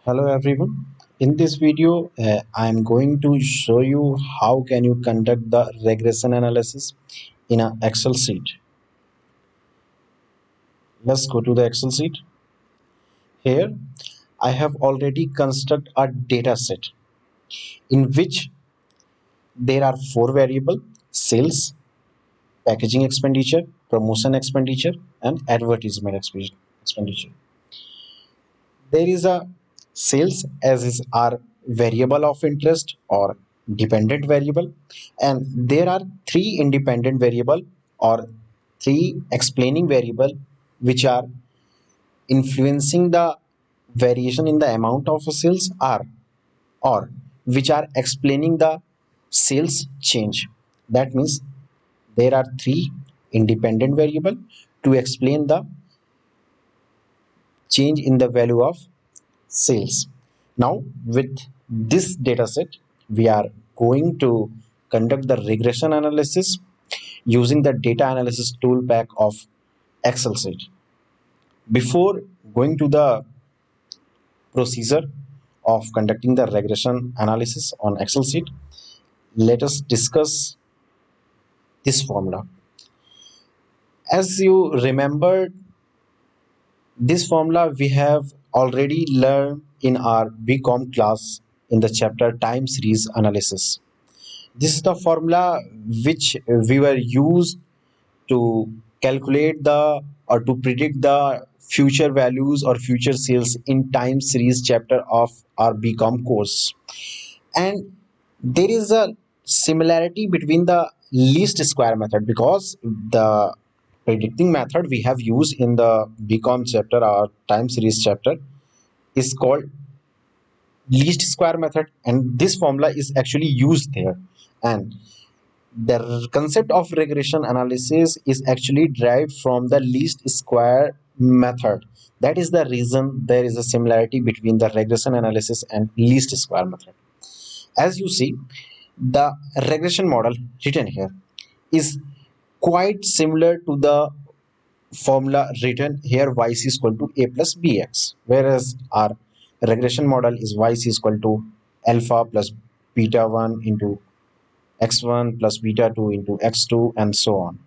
Hello everyone. In this video, I am going to show you how can you conduct the regression analysis in an Excel sheet. Let's go to the Excel sheet. Here, I have already constructed a data set in which there are four variables: sales, packaging expenditure, promotion expenditure, and advertisement expenditure. There is a sales as is our variable of interest or dependent variable, and there are three independent variable or three explaining variable which are influencing the variation in the amount of sales are or which are explaining the sales change. That means there are three independent variable to explain the change in the value of sales. Now, with this data set, we are going to conduct the regression analysis using the data analysis tool pack of Excel sheet. Before going to the procedure of conducting the regression analysis on Excel sheet, let us discuss this formula. As you remember, this formula we have already learned in our BCom class in the chapter time series analysis. This is the formula which we were used to calculate the or to predict the future values or future sales in time series chapter of our BCom course. And there is a similarity between the least square method because the predicting method we have used in the BCom chapter or time series chapter is called least square method, and this formula is actually used there. And the concept of regression analysis is actually derived from the least square method. That is the reason there is a similarity between the regression analysis and least square method. As you see, the regression model written here is quite similar to the formula written here: y is equal to a plus bx, whereas our regression model is y is equal to alpha plus beta 1 into x1 plus beta 2 into x2 and so on.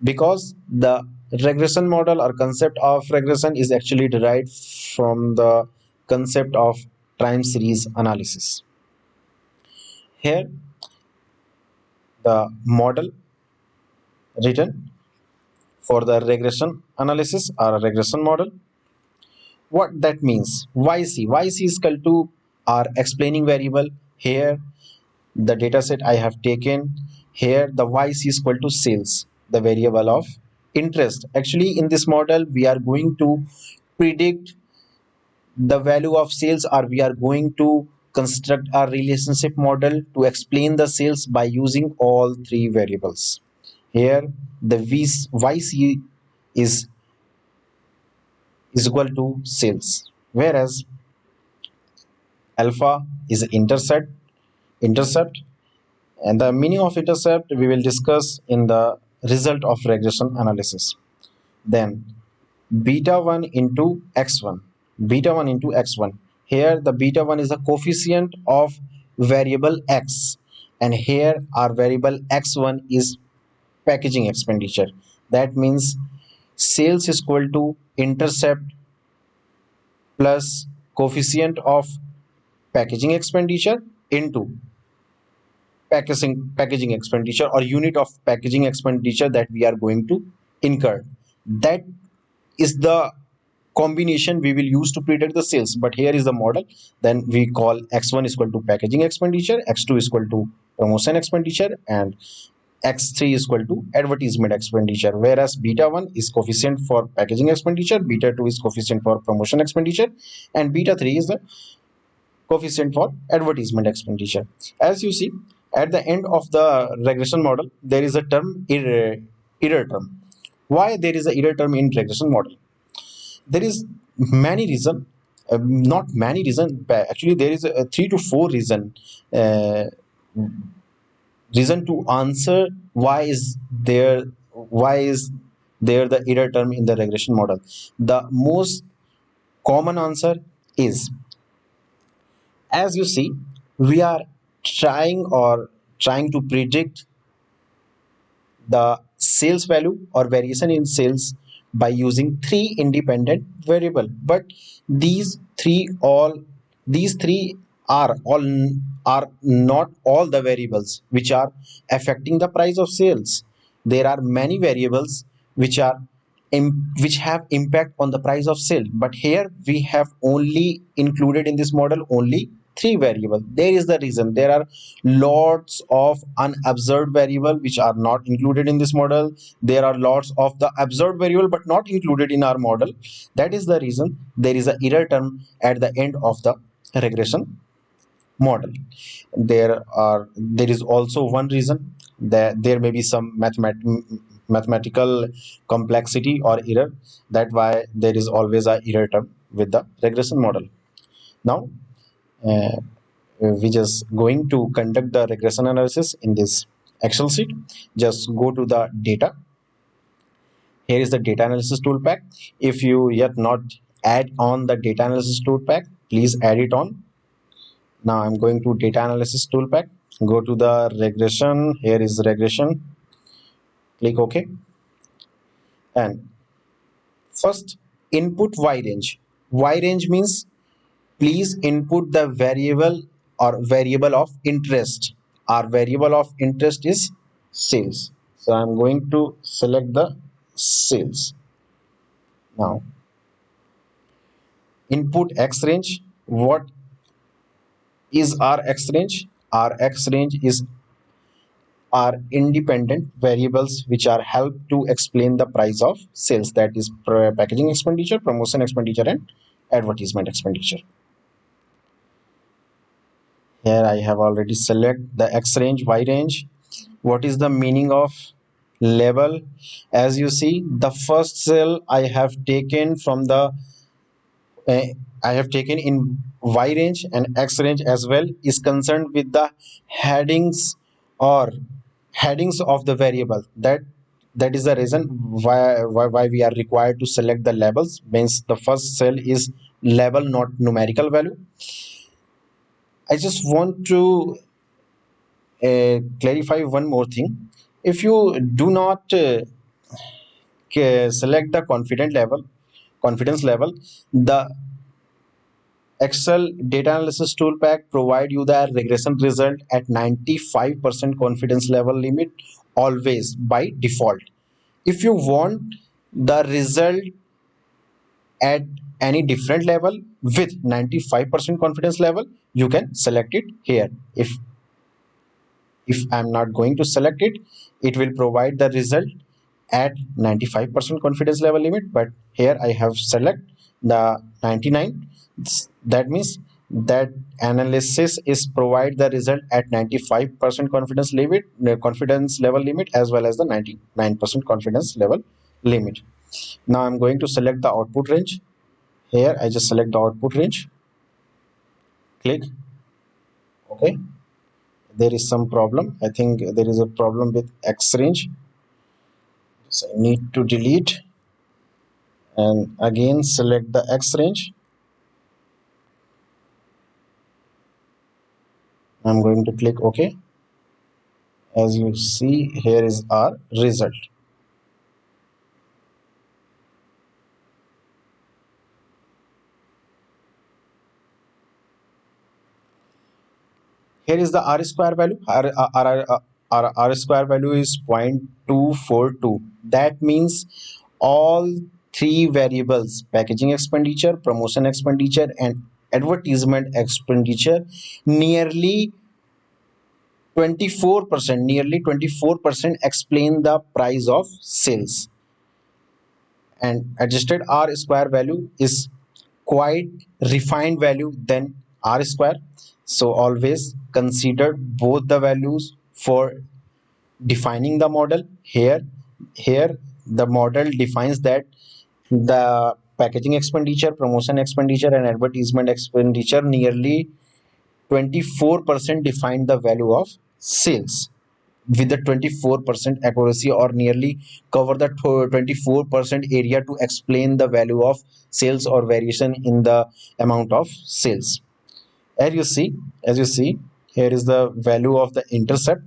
Because the regression model or concept of regression is actually derived from the concept of time series analysis. Here the model written for the regression analysis or regression model, what that means: yc is equal to our explaining variable. Here the data set I have taken, here the yc is equal to sales, the variable of interest. Actually in this model we are going to predict the value of sales, or we are going to construct a relationship model to explain the sales by using all three variables. Here the yc is equal to sales, whereas alpha is intercept, and the meaning of intercept we will discuss in the result of regression analysis. Then beta 1 into x1, beta 1 into x1. Here the beta 1 is a coefficient of variable x, and here our variable x1 is packaging expenditure. That means sales is equal to intercept plus coefficient of packaging expenditure into packaging expenditure or unit of packaging expenditure that we are going to incur. That is the combination we will use to predict the sales. But here is the model. Then we call x1 is equal to packaging expenditure, x2 is equal to promotion expenditure, and x3 is equal to advertisement expenditure, whereas beta 1 is coefficient for packaging expenditure, beta 2 is coefficient for promotion expenditure, and beta 3 is the coefficient for advertisement expenditure. As you see, at the end of the regression model, there is a term error term. Why there is a error term in regression model? There is many reason, not many reason. Actually, there is a 3 to 4 uh, reason to answer why is there the error term in the regression model. The most common answer is, as you see, we are trying to predict the sales value or variation in sales by using three independent variable, but these three all these three are not all the variables which are affecting the price of sales. There are many variables which are which have impact on the price of sale, but here we have only included in this model only three variable. There is the reason there are lots of unobserved variable which are not included in this model. There are lots of the observed variable but not included in our model. That is the reason there is a error term at the end of the regression model. There is also one reason that there may be some mathematical complexity or error, that why there is always a error term with the regression model. Now uh, we just going to conduct the regression analysis in this Excel sheet. Just go to the data. Here is the data analysis tool pack. If you yet not add on the data analysis tool pack, please add it on. Now I'm going to data analysis tool pack. Go to the regression. Here is regression. Click OK. And first, input Y range. Y range means please input the variable or variable of interest. Our variable of interest is sales. So I'm going to select the sales. Now input X range. What is our X range? Our X range is our independent variables which are help to explain the price of sales, that is packaging expenditure, promotion expenditure, and advertisement expenditure. Here I have already select the X range, Y range. What is the meaning of level? As you see, the first cell I have taken from the uh, I have taken in Y range, and X range as well is concerned with the headings or headings of the variable. That is the reason why we are required to select the labels. Means the first cell is label, not numerical value. I just want to clarify one more thing. If you do not select the confidence level, the Excel data analysis tool pack provide you the regression result at 95% confidence level limit always by default. If you want the result at any different level with 95% confidence level, you can select it here. If I'm not going to select it, it will provide the result at 95% confidence level limit, but here I have select the 99. That means that analysis is provide the result at 95% confidence level limit as well as the 99% confidence level limit. Now I'm going to select the output range. Here I just select the output range, click OK. There is some problem. I think there is a problem with X range, so I need to delete and again select the X range. I'm going to click OK. As you see, here is our result. Here is the R square value. R square value is 0.242. That means all three variables, packaging expenditure, promotion expenditure, and advertisement expenditure, nearly 24% explain the price of sales. And adjusted R square value is quite refined value than R square. So always consider both the values for defining the model. Here the model defines that the packaging expenditure, promotion expenditure, and advertisement expenditure nearly 24% define the value of sales. with the 24% accuracy, or nearly cover the 24% area to explain the value of sales or variation in the amount of sales. As you see, here is the value of the intercept.